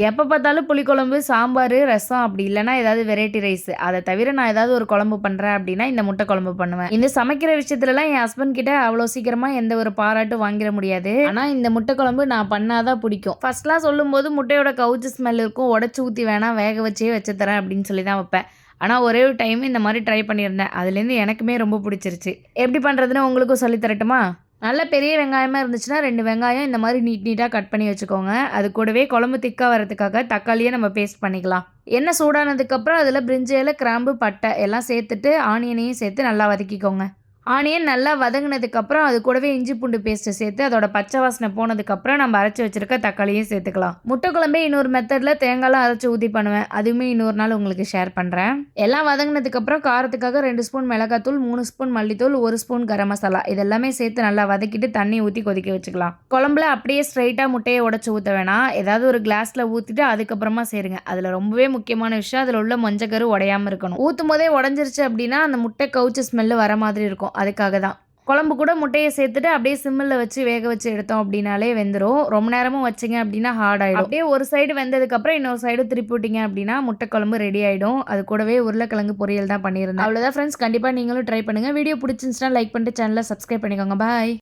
எப்ப பார்த்தாலும் புளிக்குழம்பு, சாம்பாரு, ரசம் அப்படி இல்லன்னா ஏதாவது வெரைட்டி ரைஸ். அத தவிர நான் ஏதாவது ஒரு குழம்பு பண்றேன் அப்படின்னா, இந்த முட்டை குழம்பு பண்ணுவேன். இந்த சமைக்கிற விஷயத்துலலாம் என் ஹஸ்பண்ட் கிட்ட அவ்வளோ சீக்கிரமா எந்த ஒரு பாராட்டும் வாங்கிற முடியாது. ஆனா இந்த முட்டை குழம்பு நான் பண்ணா தான் பிடிக்கும். ஃபர்ஸ்ட்லாம் சொல்லும்போது முட்டையோட கவுச்சி ஸ்மெல் இருக்கும். உடைச்சு ஊத்தி வேணா வேக வச்சே வச்சு தரேன் அப்படின்னு சொல்லி தான் வைப்பேன். ஆனா ஒரே ஒரு டைம் இந்த மாரி ட்ரை பண்ணியிருந்தேன். அதுலேருந்து எனக்குமே ரொம்ப பிடிச்சிருச்சு. எப்படி பண்றதுன்னு உங்களுக்கும் சொல்லி தரட்டுமா? நல்ல பெரிய வெங்காயமா இருந்துச்சுன்னா 2 வெங்காயம் இந்த மாரி நீட்டா கட் பண்ணி வச்சுக்கோங்க. அது கூடவே குழம்பு திக்கா வரதுக்காக தக்காளிய நம்ம பேஸ்ட் பண்ணிக்கலாம். எண்ணெய் சூடானதுக்கப்புறம் அதில பிரிஞ்சி இலை, கிராம்பு, பட்டை எல்லாம் சேர்த்துட்டு ஆனியனையும் சேர்த்து நல்லா வதக்கிக்கோங்க. ஆனியன் நல்லா வதங்கினதுக்கப்புறம் அது கூடவே இஞ்சி பூண்டு பேஸ்ட்டு சேர்த்து அதோட பச்சை வாசனை போனதுக்கப்புறம் நம்ம அரைச்சி வச்சிருக்க தக்காளியும் சேர்த்துக்கலாம். முட்டை குழம்பே இன்னொரு மெத்தடில் தேங்காய்லாம் அரைச்சி ஊற்றி பண்ணுவேன். அதுவுமே இன்னொரு நாள் உங்களுக்கு ஷேர் பண்ணுறேன். எல்லாம் வதங்கினதுக்கப்புறம் காரத்துக்காக 2 ஸ்பூன் மிளகாத்தூள், 3 ஸ்பூன் மல்லித்தூள், 1 ஸ்பூன் கரம் மசாலா இதெல்லாமே சேர்த்து நல்லா வதக்கிட்டு தண்ணி ஊற்றி கொதிக்க வச்சுக்கலாம். குழம்புல அப்படியே ஸ்ட்ரைட்டாக முட்டையை உடச்சி ஊற்ற வேணாம். ஏதாவது ஒரு கிளாஸில் ஊற்றிட்டு அதுக்கப்புறமா சேருங்க. அதில் ரொம்பவே முக்கியமான விஷயம் அதில் உள்ள மஞ்சக்கரு உடையாமல் இருக்கணும். ஊற்றும் போதே உடஞ்சிருச்சு அப்படின்னா அந்த முட்டை கவுச்சி ஸ்மெல்லு வர மாதிரி இருக்கும். அதுக்காக தான். குழம்பு கூட முட்டையை சேர்த்துட்டு அப்படியே சிம்மில் வச்சு வேக வச்சு எடுத்தோம் அப்படின்னாலே வெந்துடும். ரொம்ப நேரமும் வச்சிங்க அப்படின்னா ஹார்ட் ஆகிடும். அப்படியே ஒரு சைடு வெந்ததுக்கப்புறம் இன்னொரு சைடு திருப்பி விட்டிங்க அப்படின்னா முட்டை குழம்பு ரெடி ஆகிடும். அது கூடவே உருளைக்கிழங்கு பொரியல் தான் பண்ணியிருந்தேன். அவ்வளோதான் ஃப்ரெண்ட்ஸ், கண்டிப்பாக நீங்களும் ட்ரை பண்ணுங்கள். வீடியோ பிடிச்சிருந்துச்சுன்னா லைக் பண்ணிட்டு சேனலை சப்ஸ்கிரைப் பண்ணிக்கோங்க. பாய்.